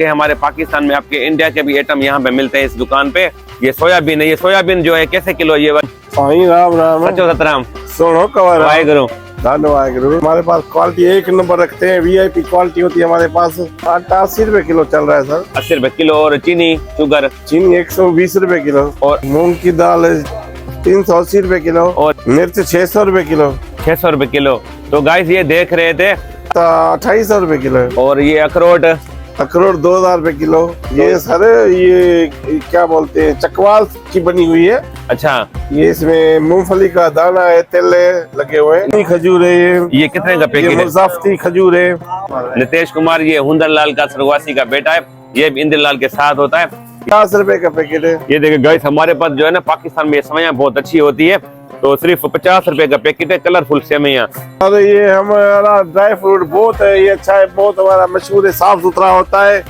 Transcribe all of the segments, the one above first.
के हमारे पाकिस्तान में आपके इंडिया के भी आइटम यहाँ पे मिलते हैं इस दुकान पे। ये सोयाबीन है, ये सोयाबीन जो है कैसे किलो ये? राम राम सचो सतराम सोनो कवर वाहेगुरु धन्यवाद। हमारे पास क्वालिटी एक नंबर रखते हैं, वीआईपी क्वालिटी होती है हमारे पास। आटा 80 रुपए किलो चल रहा है सर। 80 रुपए किलो। और चीनी शुगर? चीनी 120 रुपए किलो। और मूंग की दाल 380 रुपए किलो। और मिर्च 600 रुपए किलो। 600 रुपए किलो। तो गाइस ये देख रहे थे 2800 रुपए किलो। और ये अखरोट? अखरोट 2000 रुपए किलो। ये सर ये क्या बोलते हैं, चकवाल की बनी हुई है। अच्छा, ये इसमें मूंगफली का दाना है, तेल लगे हुए हैं। खजूर है ये कितने का पैकेट है? मुजाफ्ती खजूर है। नितेश कुमार ये हुंदरलाल का सरवासी का बेटा है, ये भी इंद्रलाल के साथ होता है। 50 रुपए का पैकेट है। ये देखिए गाइस, हमारे पास जो है ना पाकिस्तान में ये सेवइयां बहुत अच्छी होती है, तो सिर्फ 50 रुपए का पैकेट है कलरफुल सेवइयां। और ये हमारा ड्राई फ्रूट बहुत है, ये अच्छा है, बहुत हमारा मशहूर है, साफ सुथरा होता है।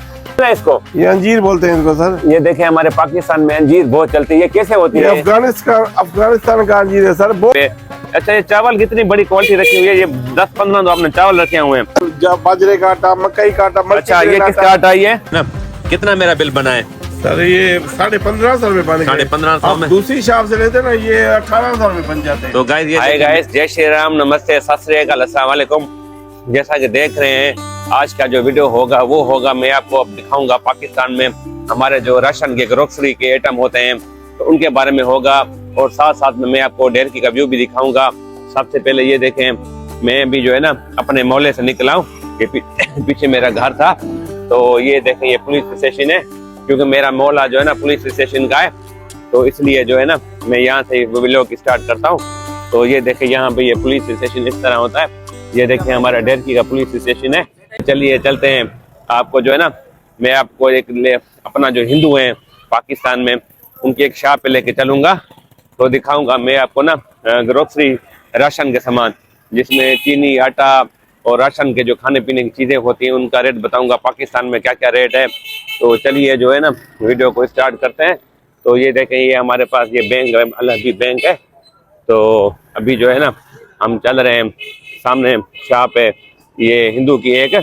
इसको ये अंजीर बोलते हैं इसको सर। ये देखें हमारे पाकिस्तान में अंजीर बहुत चलती है, ये कैसे होती है? अफगानिस्तान का अंजीर है सर। अच्छा, ये चावल कितनी बड़ी क्वालिटी रखी हुई है? ये 10-15 तो आपने चावल रखे हुए हैं। बाजरे का आटा, मकई का आटा। अच्छा, ये किसका आटा है? कितना मेरा बिल बना है सर? ये 1550 रुपए बने। 1550 में दूसरी शॉप से लेते ना, ये 1800 रुपए बन जाते हैं। तो गाइस जय श्री राम, नमस्ते, सत श्री अकाल, अस्सलाम वालेकुम। जैसा कि देख रहे हैं आज का जो वीडियो होगा वो होगा, मैं आपको अब दिखाऊंगा पाकिस्तान में हमारे जो राशन के ग्रोसरी के आइटम होते हैं तो उनके बारे में होगा। और साथ साथ में मैं आपको डेयरी का व्यू भी दिखाऊंगा। सबसे पहले ये देखें, मैं भी जो है ना अपने मोहल्ले से निकला हूँ, पीछे मेरा घर था। तो ये देखें, ये पुलिस स्टेशन है, क्योंकि मेरा मोहल्ला जो है ना पुलिस स्टेशन का है, तो इसलिए जो है ना मैं यहाँ से व्लॉग स्टार्ट करता हूँ। तो ये देखें, यहाँ पे ये पुलिस स्टेशन इस तरह होता है। ये देखें हमारा डेयरी का पुलिस स्टेशन है। चलिए चलते हैं, आपको जो है ना मैं आपको अपना जो हिंदू हैं पाकिस्तान में उनकी एक शॉप पे लेके चलूंगा, तो दिखाऊंगा मैं आपको ना ग्रोसरी राशन के सामान, जिसमें चीनी, आटा और राशन के जो खाने पीने की चीजें होती हैं उनका रेट बताऊंगा, पाकिस्तान में क्या क्या रेट है। तो चलिए जो है ना वीडियो को स्टार्ट करते हैं। तो ये देखें, ये हमारे पास ये बैंक अलग बैंक है। तो अभी जो है ना हम चल रहे हैं, सामने शॉप है ये हिंदू की एक।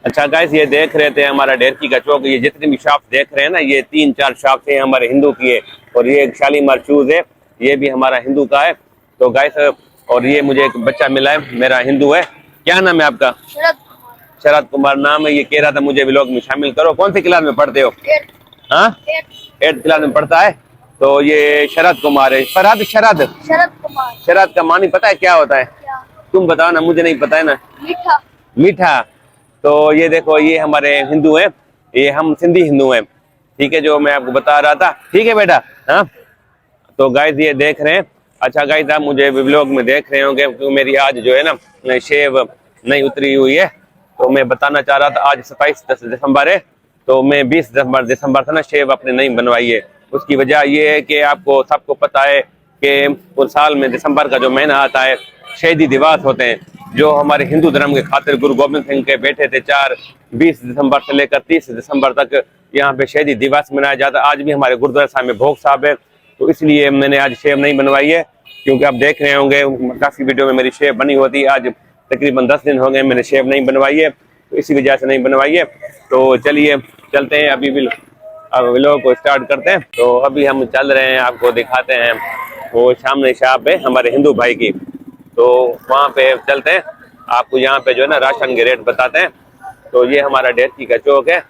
अच्छा गाइस, ये देख रहे थे हमारा डेरकी का चौक। ये जितने भी शॉप देख रहे हैं ना, ये 3-4 शॉप है हमारे हिंदू की है। और ये एक शालीमार शूज है, ये भी हमारा हिंदू का है। तो गाइस, और ये मुझे एक बच्चा मिला है, मेरा हिंदू है। क्या नाम है आपका? शरद कुमार नाम है। ये कह रहा था मुझे व्लॉग में शामिल करो। कौन सी क्लास में पढ़ते हो? 8th क्लास में पढ़ता है। तो ये शरद कुमार है। शरद कुमार। शरद का मानी पता है क्या होता है? तुम बताओ ना, मुझे नहीं पता है ना। मीठा। मीठा। तो ये देखो, ये हमारे हिंदू हैं, ये हम सिंधी हिंदू हैं, ठीक है, जो मैं आपको बता रहा था। ठीक है बेटा? हाँ। तो गाइस ये देख रहे हैं। अच्छा गाइस, आप मुझे व्लॉग में देख रहे होंगे क्योंकि मेरी आज जो है ना शेव नहीं उतरी हुई है। तो मैं बताना चाह रहा था, आज 27 दिसंबर है, तो मैं 20 दिसंबर से ना शेव अपने नहीं बनवाई है। उसकी वजह ये है कि आपको सबको पता है कि उस साल में दिसंबर का जो महीना आता है शहीदी दिवस होते हैं, जो हमारे हिंदू धर्म के खातिर गुरु गोविंद सिंह के बेटे थे। 20 दिसंबर से लेकर 30 दिसंबर तक यहाँ पे शहीदी दिवस मनाया जाता है। आज भी हमारे गुरुद्वारा साहब में भोग साहब है, तो इसलिए मैंने आज शेव नहीं बनवाई है। क्योंकि आप देख रहे होंगे काफी वीडियो में मेरी शेव बनी होती है। आज तकरीबन 10 दिन हो गए मैंने शेव नहीं बनवाई है, तो इसी वजह से नहीं बनवाई है। तो चलिए चलते हैं, अभी व्लॉग को स्टार्ट करते हैं। तो अभी हम चल रहे हैं, आपको दिखाते हैं वो सामने शॉप है हमारे हिंदू भाई की, तो वहाँ पे चलते हैं, आपको यहाँ पे जो है ना राशन के रेट बताते हैं। तो ये हमारा डेरकी का चौक है,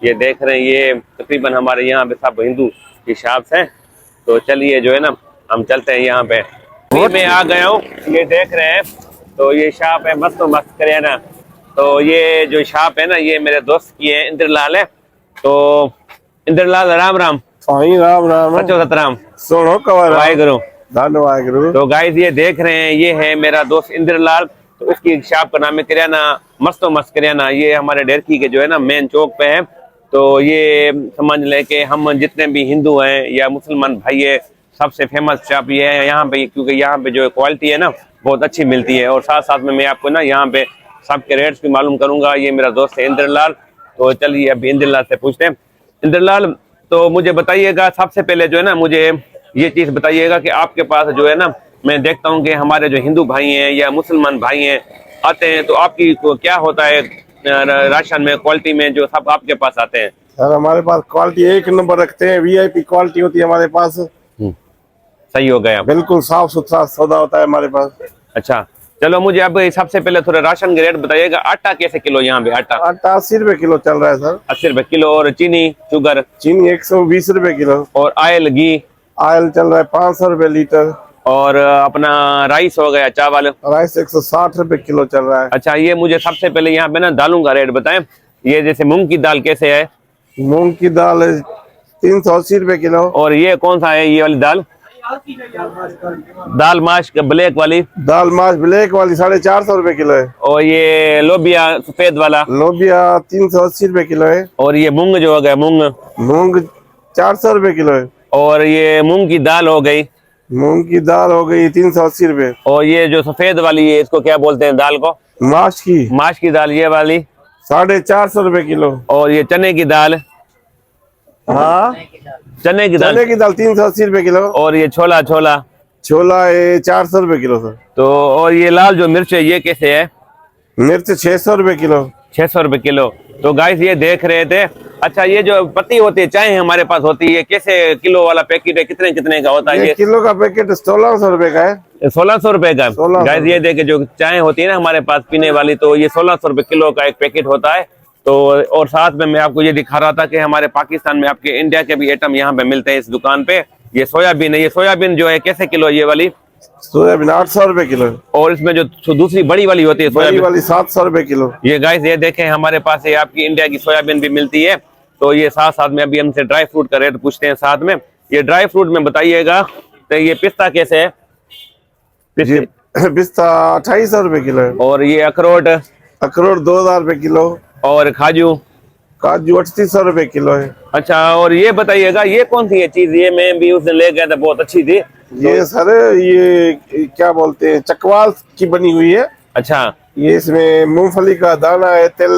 ये देख रहे हैं, ये तकरीबन हमारे यहाँ पे सब हिंदू की शॉप्स हैं। तो चलिए जो है ना हम चलते हैं यहाँ पे। मैं आ गया हूँ, ये देख रहे हैं, तो ये शॉप है मस्त करियाना। तो ये जो शॉप है ना, ये मेरे दोस्त की है, इंद्रलाल है। तो इंद्रलाल राम राम। राम राम सचो सतराम सोनो कवर वाहेगुरु धन्यवाद। तो गाइस ये देख रहे हैं, ये है मेरा दोस्त इंद्रलाल। तो इसकी शॉप का नाम है करियाना मस्त करियाना। ये हमारे डेरकी के जो है ना मेन चौक पे है। तो ये समझ लें कि हम जितने भी हिंदू हैं या मुसलमान भाई है, सबसे फेमस शॉप ये है यहाँ पे, क्योंकि यहाँ पे जो क्वालिटी है ना बहुत अच्छी मिलती है। और साथ साथ में मैं आपको ना यहाँ पे सबके रेट्स भी मालूम करूंगा। ये मेरा दोस्त है इंद्रलाल। तो चलिए अभी इंद्रलाल से पूछते हैं। इंद्रलाल, तो मुझे बताइएगा, सबसे पहले जो है ना मुझे ये चीज बताइएगा कि आपके पास जो है ना, मैं देखता हूँ कि हमारे जो हिंदू भाई हैं या मुसलमान भाई हैं आते हैं, तो आपकी क्या होता है राशन में, क्वालिटी में जो सब आपके पास आते हैं? सर हमारे पास क्वालिटी एक नंबर रखते हैं, वीआईपी क्वालिटी होती है हमारे पास। सही हो गया। बिल्कुल साफ सुथरा सौदा होता है हमारे पास। अच्छा चलो, मुझे अब सबसे पहले थोड़ा राशन के रेट बताइएगा। आटा कैसे किलो यहाँ पे? आटा आटा 80 रुपए किलो चल रहा है सर। 80 रुपए किलो। और चीनी, शुगर? चीनी 120 रुपए किलो। और ऑयल, घी? ऑयल चल रहा है 500 रुपए लीटर। और अपना राइस हो गया, चावल? राइस 160 रुपए किलो चल रहा है। अच्छा, ये मुझे सबसे पहले यहाँ पे ना दालों का रेट बताएं। ये जैसे मूंग की दाल कैसे है? मूंग की दाल 380 रुपए किलो। और ये कौन सा है, ये वाली दाल? दाल माश ब्लैक वाली? दाल माश ब्लैक वाली 450 रुपए किलो है। और ये लोबिया सफेद वाला? लोबिया 380 रुपए किलो है। और ये मूंग जो हो गया, मूंग? मूंग 400 रुपए किलो है। और ये मूंग की दाल हो गई? मूंग की दाल हो गई 380 रुपए। और ये जो सफेद वाली है, इसको क्या बोलते हैं दाल को? माश की दाल, ये वाली 450 रुपए किलो। और ये चने की दाल? हाँ, चने की दाल 380 रुपए किलो। और ये छोला छोला है 400 रुपए किलो सर। तो और ये लाल जो मिर्च है, ये कैसे है? मिर्च 600 रुपए किलो। 600 रुपए किलो। तो गाइस ये देख रहे थे। अच्छा, ये जो पत्ती होती है, चाय हमारे पास होती है, ये कैसे किलो वाला पैकेट है? कितने कितने का होता है ये? किलो का पैकेट 1600 रुपए का है। 1600 रुपए का। 1600 गाइस ये देखे, जो चाय होती है ना हमारे पास पीने वाली, तो ये 1600 रुपए किलो का एक पैकेट होता है। तो और साथ में मैं आपको ये दिखा रहा था कि हमारे पाकिस्तान में आपके इंडिया के भी आइटम यहाँ पे मिलते हैं इस दुकान पे। ये सोयाबीन है, ये सोयाबीन जो है कैसे किलो है ये वाली? सोयाबीन 800 रुपए किलो। और इसमें जो दूसरी बड़ी वाली होती है बड़ी सोयाबीन वाली 700 रुपए किलो। ये गाइस ये देखें, हमारे पास ये आपकी इंडिया की सोयाबीन भी मिलती है। तो ये साथ साथ में अभी हमसे ड्राई फ्रूट का रेट पूछते हैं साथ में। ये ड्राई फ्रूट में बताइएगा। तो ये पिस्ता कैसे है? पिस्ता 2800 रुपए किलो है। और ये अखरोट? अखरोट 2000 रुपए किलो। और काजू? काजू 3800 रुपए किलो है। अच्छा, और ये बताइएगा, ये कौन सी है चीज? ये मैं भी उस दिन ले गया था, बहुत अच्छी थी। ये सर ये क्या बोलते हैं, चकवाल की बनी हुई है। अच्छा, ये इसमें मूंगफली का दाना है, तेल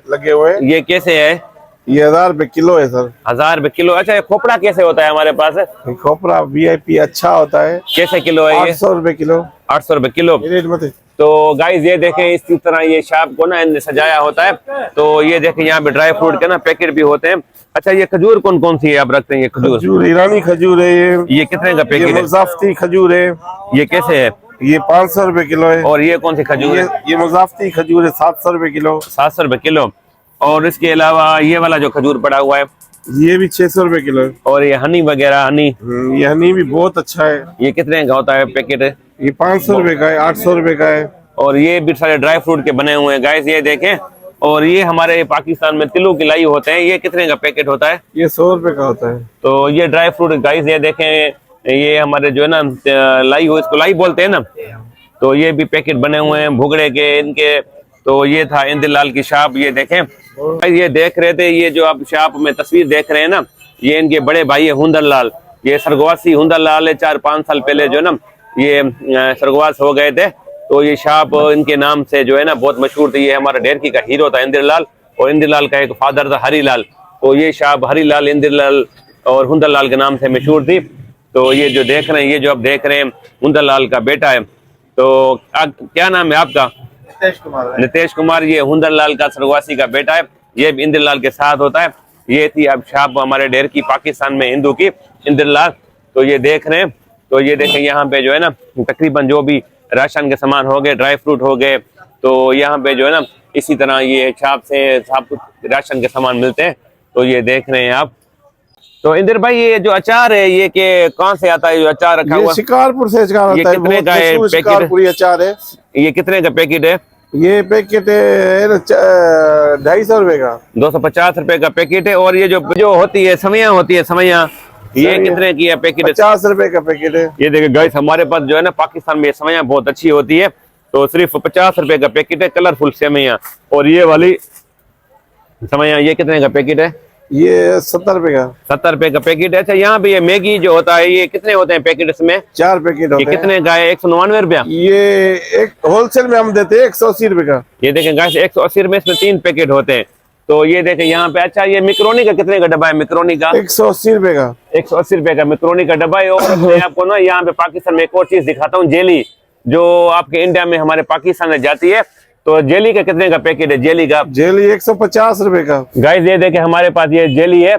लगे हुए हैं। ये कैसे है? ये 1000 रुपए किलो है सर। 1000 रुपए किलो। अच्छा, ये खोपड़ा कैसे होता है हमारे पास? खोपरा वीआईपी अच्छा होता है। कैसे किलो है ये? 800 रुपए किलो। 800 रुपए किलो। रेट मत। तो गाइस ये देखें, इसी तरह ये शाप को ना इनने सजाया होता है। तो ये देखें, यहाँ पे ड्राई फ्रूट के ना पैकेट भी होते हैं। अच्छा, ये खजूर कौन कौन सी है आप रखते हैं? ये खजूर ईरानी खजूर है। ये कितने का पैकेट है? मुजाफ्ती खजूर है। ये कैसे है? ये 500 रुपए किलो है। और ये कौन सी खजूर है? ये मुजाफ्ती खजूर है 700 रुपए किलो। 700 रुपए किलो। और इसके अलावा ये वाला जो खजूर पड़ा हुआ है, ये भी 600 रुपए किलो है। और ये हनी वगैरह, हनी? ये हनी भी बहुत अच्छा है। ये कितने का होता है पैकेट? ये 500 रुपए का है, 800 रुपए का है। और ये भी सारे ड्राई फ्रूट के बने हुए हैं गाइस, ये देखें। और ये हमारे पाकिस्तान में तिलों की लाई होते हैं, ये कितने का पैकेट होता है? ये 100 रुपए का होता है। तो ये ड्राई फ्रूट गाइस ये देखें, ये हमारे जो है ना लाई हो, इसको लाई बोलते हैं ना। तो ये भी पैकेट बने हुए हैं भुगड़े के इनके। तो ये था इंदिलाल की शॉप, ये देखें। ये देख रहे थे, ये जो आप शॉप में तस्वीर देख रहे हैं ना, ये इनके बड़े भाई है हुंदरलाल। ये सरगवासी हुंदरलाल है, 4-5 साल पहले जो ना ये सरगवास हो गए थे। तो ये शॉप इनके नाम से जो है ना बहुत मशहूर थी। ये हमारा डेरकी का हीरो था इंदिरलाल, और इंदिरलाल का एक फादर था हरीलाल। तो ये शॉप हरीलाल, इंदिरलाल और हुंदरलाल के नाम से मशहूर थी। तो ये जो देख रहे हैं, ये जो आप देख रहे हैं हुंदरलाल का बेटा है। तो क्या नाम है आपका? नितेश कुमार। ये हुंदरलाल का सरगवासी का बेटा है, ये भी इंदिरलाल के साथ होता है। ये थी अब शॉप हमारे डेरकी पाकिस्तान में हिंदू की, इंदिरलाल। तो ये देख रहे हैं, तो ये देखें यहाँ पे जो है ना तकरीबन जो भी राशन के सामान हो गए, ड्राई फ्रूट हो गए, तो यहाँ पे जो है ना इसी तरह ये शॉप से सब कुछ राशन के सामान मिलते हैं। तो ये देख रहे हैं आप। तो इंदिर भाई, ये जो अचार है ये के कहाँ से आता है? जो अचार रखा हुआ शिकारपुर से अचार आता है। ये कितने का है पैकेट? शिकारपुरी अचार है। ये कितने का पैकेट है? ये पैकेट है 250 रुपए का। 250 रुपए का पैकेट है। और ये जो होती है सवैयां होती है, सवैयां, ये कितने की है पैकेट? 50 रुपए का पैकेट है। ये देखिए गाइस, हमारे पास जो है ना पाकिस्तान में सवैयां बहुत अच्छी होती है। तो सिर्फ 50 रुपए का पैकेट है, कलरफुल सवैयां। और ये वाली सवैयां, ये कितने का पैकेट है? ये 70 रुपए का। 70 रुपए का पैकेट है। अच्छा, यहाँ पे ये मैगी जो होता है, ये कितने होते हैं पैकेट? इसमें 4 पैकेट होते हैं। ये कितने का है? 199 रुपया। ये एक होलसेल में हम देते हैं 180 रुपए का। ये देखें गाइस, 180 रुपए, इसमें 3 पैकेट होते हैं। तो ये देखें यहाँ पे। अच्छा, ये मिक्रोनी का कितने का डब्बा है? मिक्रोनी का 180 रुपए का। 180 रुपए का मिक्रोनी का डब्बा है। और मैं आपको ना यहाँ पे पाकिस्तान में एक और चीज दिखाता हूँ, जेली, जो आपके इंडिया में हमारे पाकिस्तान में जाती है। तो जेली का कितने का पैकेट है जेली का? जेली 150 रुपए का। गाइस ये देखे हमारे पास ये जेली है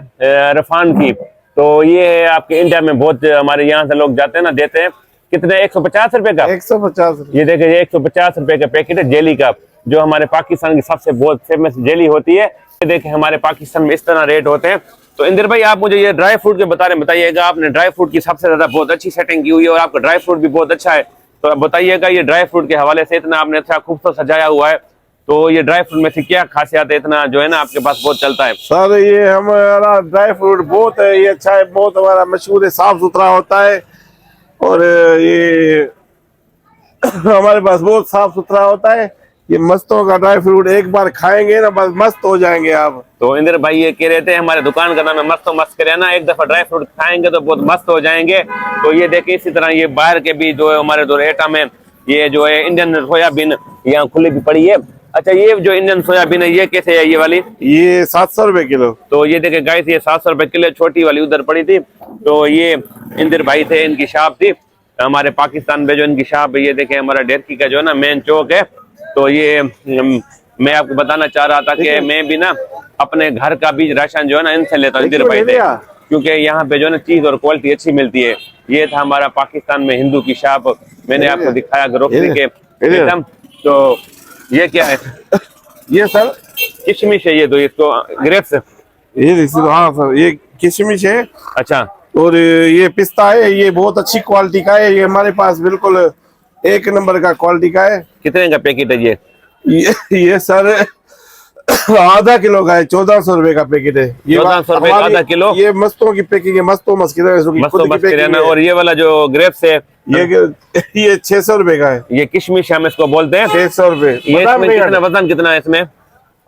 रफान की, तो ये आपके इंडिया में बहुत हमारे यहाँ से लोग जाते हैं ना, देते हैं कितने 150 रुपए का? 150 रुपए। ये देखे ये 150 रुपए का पैकेट है जेली का, जो हमारे पाकिस्तान की सबसे बहुत फेमस जेली होती है। ये देखे हमारे पाकिस्तान में इस तरह रेट होते हैं। तो इंदिर भाई आप मुझे ये ड्राई फ्रूट के बारे में बताइएगा, आपने ड्राई फ्रूट की सबसे ज्यादा बहुत अच्छी सेटिंग की हुई है और आपका ड्राई फ्रूट भी बहुत अच्छा है, तो आप बताइएगा ये ड्राई फ्रूट के हवाले से इतना आपने अच्छा खूबसूरत सजाया हुआ है, तो ये ड्राई फ्रूट में से क्या खासियत है इतना जो है ना आपके पास बहुत चलता है? सर ये हमारा ड्राई फ्रूट बहुत है, ये अच्छा है, बहुत हमारा मशहूर है, साफ सुथरा होता है और ये हमारे पास बहुत साफ सुथरा होता है। ये मस्तों का ड्राई फ्रूट एक बार खाएंगे ना बस मस्त हो जाएंगे आप। तो इंदिर भाई ये कह रहे थे हमारे दुकान का नाम है मस्तो मस्त करियाना, एक दफा ड्राई फ्रूट खाएंगे तो बहुत मस्त हो जाएंगे। तो ये देखिए इसी तरह ये बाहर के भी जो है हमारे जो आइटम है, ये जो है इंडियन सोयाबीन यहाँ खुली भी पड़ी है। अच्छा ये जो इंडियन सोयाबीन है ये कैसे है ये वाली? ये 700 रुपए किलो। तो ये देखे गाइस ये 700 रुपए किलो, छोटी वाली उधर पड़ी थी। तो ये इंदिर भाई थे, इनकी शॉप थी हमारे पाकिस्तान में, जो इनकी शॉप है ये देखे हमारा डेरकी का जो है ना मेन चौक है। तो ये मैं आपको बताना चाह रहा था कि मैं भी ना अपने घर का भी राशन जो है ना इनसे लेता हूँ इंदिर भाई से, क्योंकि यहाँ पे जो है ना चीज और क्वालिटी अच्छी मिलती है। ये था हमारा पाकिस्तान में हिंदू की शॉप, मैंने आपको दिखाया ग्रोसरी के एकदम। तो ये क्या है? ये सर किशमिश है ये, तो इसको ग्रेप्स, ये हाँ सर ये किशमिश है। अच्छा और ये पिस्ता है, ये बहुत अच्छी क्वालिटी का है, ये हमारे पास बिल्कुल एक नंबर का क्वालिटी का है। कितने का पैकेट है ये सर आधा किलो का है, 1400 रुपए का पैकेट है। ये 1400 रुपए आधा किलो। ये मस्तों की पैकिंग है, मस्तों मस्त और ये वाला जो ग्रेप्स है ये 600 रुपए का है। ये किशमिश हम इसको बोलते हैं, 600 रुपए। ये कितना वजन कितना है इसमें?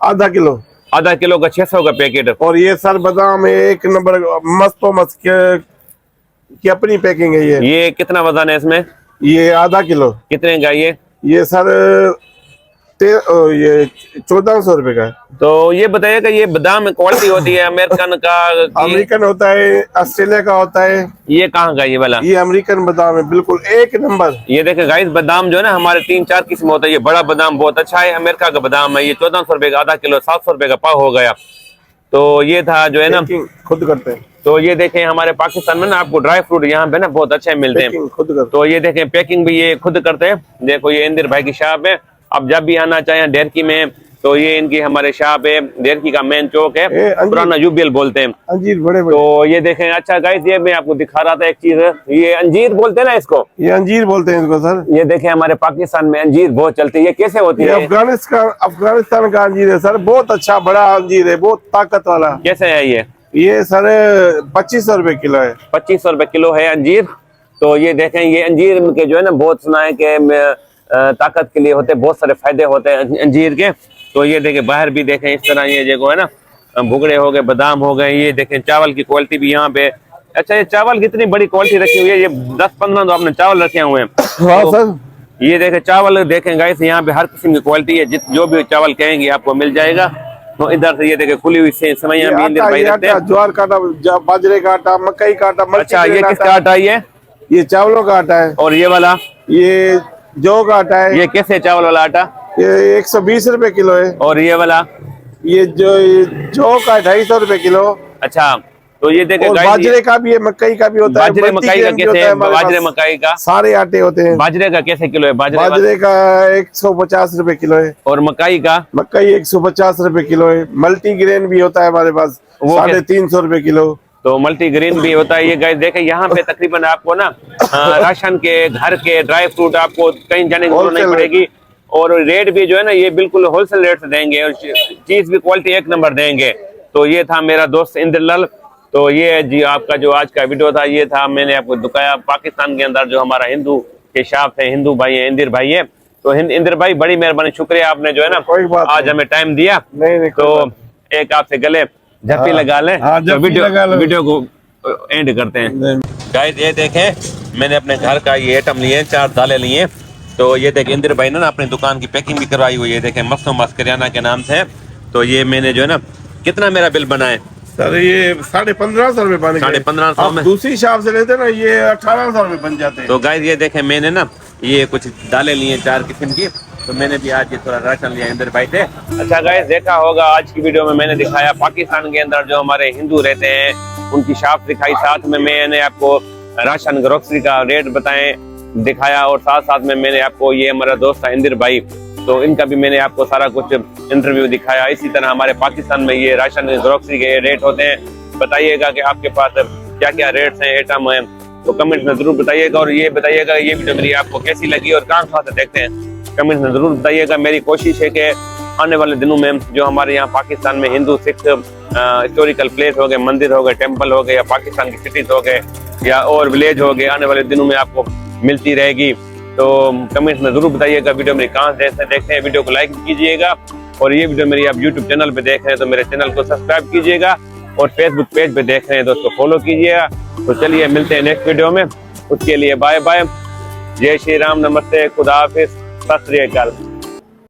आधा किलो। आधा किलो का 600 का पैकेट। और ये सर बादाम है एक नंबर मस्तों मस्त की अपनी पैकिंग है। ये कितना वजन है इसमें? ये आधा किलो। कितने का ये सर ये 1400 रुपए का है। तो ये बताइएगा ये बादाम में क्वालिटी होती है अमेरिकन का? अमेरिकन होता है, ऑस्ट्रेलिया का होता है। ये कहाँ का ये वाला? ये अमेरिकन बादाम है, बिल्कुल एक नंबर। ये देखे गाइस बादाम जो है ना हमारे 3-4 किस्म होता है, ये बड़ा बादाम बहुत अच्छा है, अमेरिका का बादाम है। ये 1400 रुपए का आधा किलो, 700 रुपए का पाव हो गया। तो ये था जो है ना खुद करते हैं। तो ये देखें हमारे पाकिस्तान में ना आपको ड्राई फ्रूट यहाँ पे ना बहुत अच्छे मिलते हैं, खुद करते। तो ये देखें पैकिंग भी ये खुद करते हैं। देखो ये इंदिर भाई की शॉप है, अब जब भी आना चाहें डेरकी में तो ये इनकी हमारे शॉप है, डेरकी का मेन चौक है, पुराना यूबीएल बोलते हैं। अंजीर बड़े बड़े। तो ये देखें। अच्छा गाइस ये मैं आपको दिखा रहा था एक चीज, ये अंजीर बोलते हैं ना इसको? ये अंजीर बोलते हैं इसको सर। ये देखें हमारे पाकिस्तान में अंजीर बहुत चलती है, ये कैसे होती है? अफगानिस्तान का अंजीर है सर, बहुत अच्छा बड़ा अंजीर है, बहुत ताकत वाला। कैसे है ये सर 2500 रुपए किलो है। 2500 रुपए किलो है अंजीर। तो ये देखें ये अंजीर के जो है ना बहुत सुना है कि ताकत के लिए होते हैं, बहुत सारे फायदे होते हैं अंजीर के। तो ये देखें बाहर भी देखें इस तरह ये जो है ना भुगड़े हो गए, बादाम हो गए। ये देखें चावल की क्वालिटी भी यहाँ पे। अच्छा ये चावल कितनी बड़ी क्वालिटी रखी हुई है, ये 10-15 तो आपने चावल रखे हुए हैं। हाँ तो सर ये देखें चावल देखें गाइस यहाँ पे हर किस्म की क्वालिटी है, जो भी चावल कहेंगे आपको मिल जाएगा। तो इधर से ये देखें खुली हुई सेवइयां भी इंदिर भाई रखते हैं। ज्वार का आटा, बाजरे का आटा, मकई का आटा। अच्छा ये किसका आटा है? ये चावलों का आटा है। और ये वाला ये जौ का आटा है। ये कैसे चावल वाला आटा? ये 120 रुपए किलो है। और ये वाला? ये जौ का 250 रुपए किलो। अच्छा तो ये देखें बाजरे का भी है, मकई का भी होता है। बाजरे मकई का कैसे है? बाजरे मकई का सारे आटे होते हैं। बाजरे का कैसे किलो है? बाजरे का 150 रुपए किलो है। और मकई का? मकई 150 रुपए किलो है। मल्टीग्रेन भी होता है हमारे पास, 350 रुपए किलो। तो मल्टीग्रेन भी होता है। ये गाइस देखें यहाँ पे तकरीबन आपको ना राशन के घर के ड्राई फ्रूट आपको कहीं जाने की जरूरत नहीं पड़ेगी, और रेट भी जो है ना ये बिल्कुल होलसेल रेट से देंगे, और चीज भी क्वालिटी एक नंबर देंगे। तो ये था मेरा दोस्त इंदिर लाल। तो ये जी आपका जो आज का वीडियो था ये था, मैंने आपको दिखाया पाकिस्तान के अंदर जो हमारा हिंदू के शॉप है, हिंदू भाई है, इंदिर भाई है। तो इंदिर भाई बड़ी मेहरबानी, शुक्रिया आपने जो है ना आज हमें टाइम दिया। नहीं, तो एक आपसे गले झप्पी लगा ले। तो वीडियो को एंड करते हैं। गाइस ये देखें मैंने अपने घर का ये आइटम लिए, 4 दालें लिए। तो ये देखें इंदिर भाई ने ना अपनी दुकान की पैकिंग भी करवाई हुई है, देखें मस्तो मस्त करियाना के नाम से। तो ये मैंने जो है ना कितना मेरा बिल बना है सर? ये 1550 रुपए बन गए। 1550 में दूसरी शॉप से लेते ना ये 1800 रुपए बन जाते हैं। तो गाइस ये देखें मैंने ना ये कुछ दालें लिए 4 किस्म की, तो मैंने भी आज ये थोड़ा राशन लिया इंदर भाई से। अच्छा गाइस, देखा होगा आज की वीडियो में मैंने दिखाया पाकिस्तान के अंदर जो हमारे हिंदू रहते हैं उनकी शॉप दिखाई, साथ में मैंने आपको राशन ग्रोसरी का रेट दिखाया, और साथ साथ में मैंने आपको ये हमारा दोस्त है इंदिर भाई, तो इनका भी मैंने आपको सारा कुछ इंटरव्यू दिखाया। इसी तरह हमारे पाकिस्तान में ये राशन ग्रोसरी के रेट होते हैं। बताइएगा कि आपके पास क्या क्या रेट्स हैं, आइटम है, तो कमेंट में जरूर बताइएगा। और ये बताइएगा ये वीडियो मेरी आपको कैसी लगी और कहाँ से देखते हैं, कमेंट में जरूर बताइएगा। मेरी कोशिश है कि आने वाले दिनों में जो हमारे यहाँ पाकिस्तान में हिंदू सिख हिस्टोरिकल प्लेस हो गए, मंदिर हो गए, टेम्पल हो गए, या पाकिस्तान की सिटीज हो गए, या और विलेज हो गए, आने वाले दिनों में आपको मिलती रहेगी। तो कमेंट में जरूर बताइएगा वीडियो मेरी कहाँ से देखते हैं। वीडियो को लाइक कीजिएगा, और ये वीडियो मेरी आप यूट्यूब चैनल पे देख रहे हैं तो मेरे चैनल को सब्सक्राइब कीजिएगा, और फेसबुक पेज पे देख रहे हैं तो उसको फॉलो कीजिएगा। तो चलिए मिलते हैं नेक्स्ट वीडियो में, उसके लिए बाय बाय, जय श्री राम, नमस्ते, खुदा हाफिज, सत श्री अकाल।